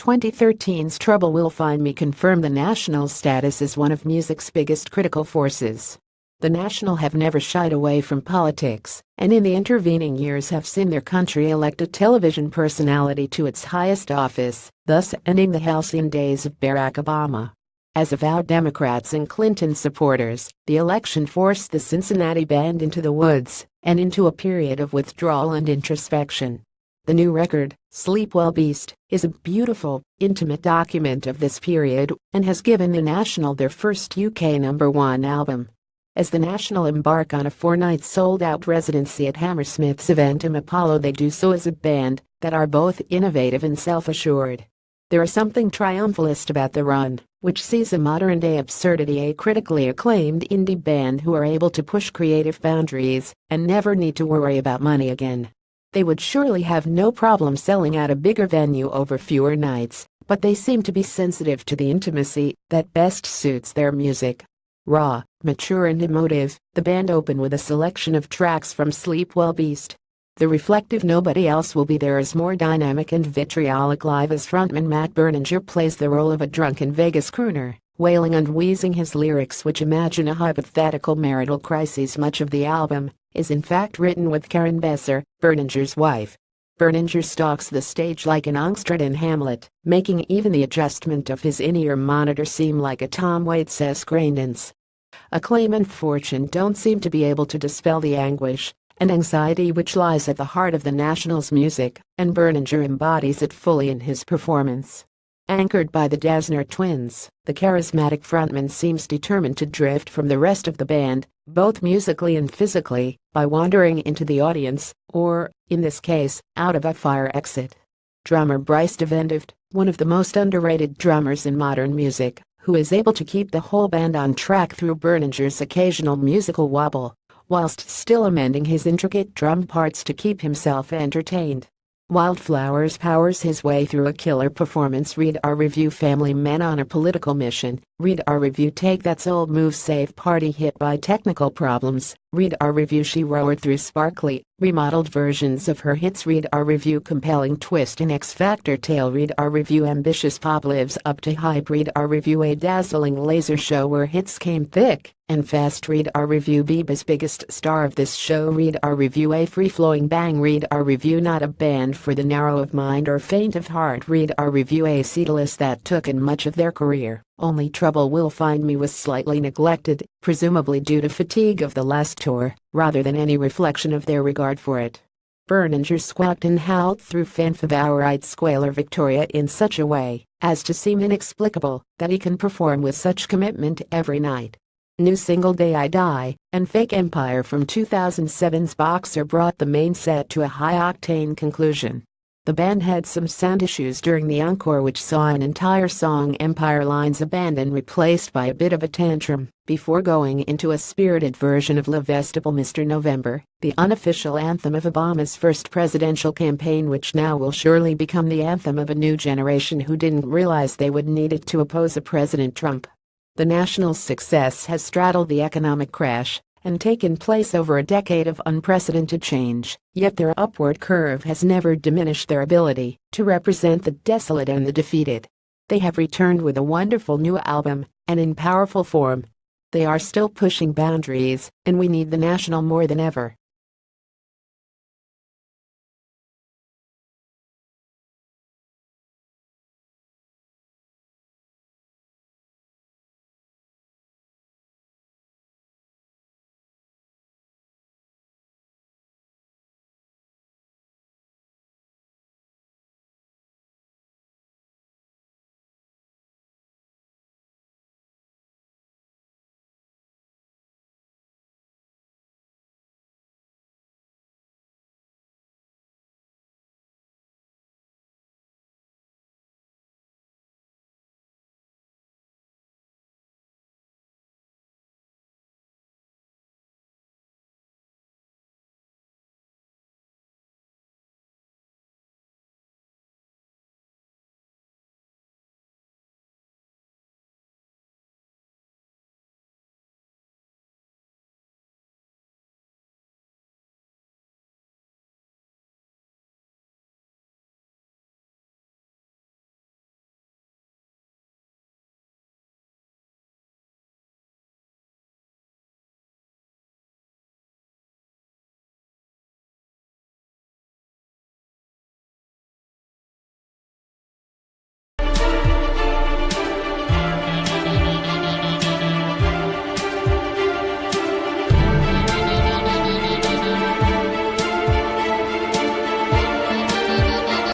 2013's Trouble Will Find Me confirmed the National's status as one of music's biggest critical forces. The National have never shied away from politics, and in the intervening years have seen their country elect a television personality to its highest office, thus ending the halcyon days of Barack Obama. As avowed Democrats and Clinton supporters, the election forced the Cincinnati band into the woods and into a period of withdrawal and introspection. The new record, Sleep Well Beast, is a beautiful, intimate document of this period and has given the National their first UK #1 album. As the National embark on a 4-night sold-out residency at Hammersmith's Eventim Apollo, they do so as a band that are both innovative and self-assured. There is something triumphalist about the run, which sees a modern-day absurdity, a critically acclaimed indie band who are able to push creative boundaries and never need to worry about money again. They would surely have no problem selling out a bigger venue over fewer nights, but they seem to be sensitive to the intimacy that best suits their music. Raw, mature and emotive, the band open with a selection of tracks from Sleep Well Beast. The reflective Nobody Else Will Be There is more dynamic and vitriolic live as frontman Matt Berninger plays the role of a drunken Vegas crooner, wailing and wheezing his lyrics which imagine a hypothetical marital crisis. Much of the album is in fact written with Karen Besser, Berninger's wife. Berninger stalks the stage like an Angstred in Hamlet, making even the adjustment of his in-ear monitor seem like a Tom Waits-esque rain dance. Acclaim and fortune don't seem to be able to dispel the anguish and anxiety which lies at the heart of the National's music, and Berninger embodies it fully in his performance. Anchored by the Dazner twins, the charismatic frontman seems determined to drift from the rest of the band, both musically and physically, by wandering into the audience, or, in this case, out of a fire exit. Drummer Bryce DeVendift, one of the most underrated drummers in modern music, who is able to keep the whole band on track through Berninger's occasional musical wobble, whilst still amending his intricate drum parts to keep himself entertained. Wildflowers powers his way through a killer performance. Read our review. Family men on a political mission. Read our review. Take That's Old Move. Save Party hit by technical problems. Read our review. She roared through sparkly, remodeled versions of her hits. Read our review. Compelling twist in X Factor tale. Read our review. Ambitious pop lives up to hype. Read our review. A dazzling laser show where hits came thick and fast. Read our review. Bieber's biggest star of this show. Read our review. A free-flowing bang. Read our review. Not a band for the narrow of mind or faint of heart. Read our review. A seedless that took in much of their career. Only Trouble Will Find Me was slightly neglected, presumably due to fatigue of the last tour, rather than any reflection of their regard for it. Berninger squawked and howled through fanfavorite squalor Victoria in such a way as to seem inexplicable that he can perform with such commitment every night. New single Day I Die and Fake Empire from 2007's Boxer brought the main set to a high-octane conclusion. The band had some sound issues during the encore, which saw an entire song Empire Lines abandoned, replaced by a bit of a tantrum, before going into a spirited version of Le Vestibule Mr. November, the unofficial anthem of Obama's first presidential campaign, which now will surely become the anthem of a new generation who didn't realize they would need it to oppose a President Trump. The National's success has straddled the economic crash and taken place over a decade of unprecedented change, yet their upward curve has never diminished their ability to represent the desolate and the defeated. They have returned with a wonderful new album, and in powerful form. They are still pushing boundaries, and we need the National more than ever.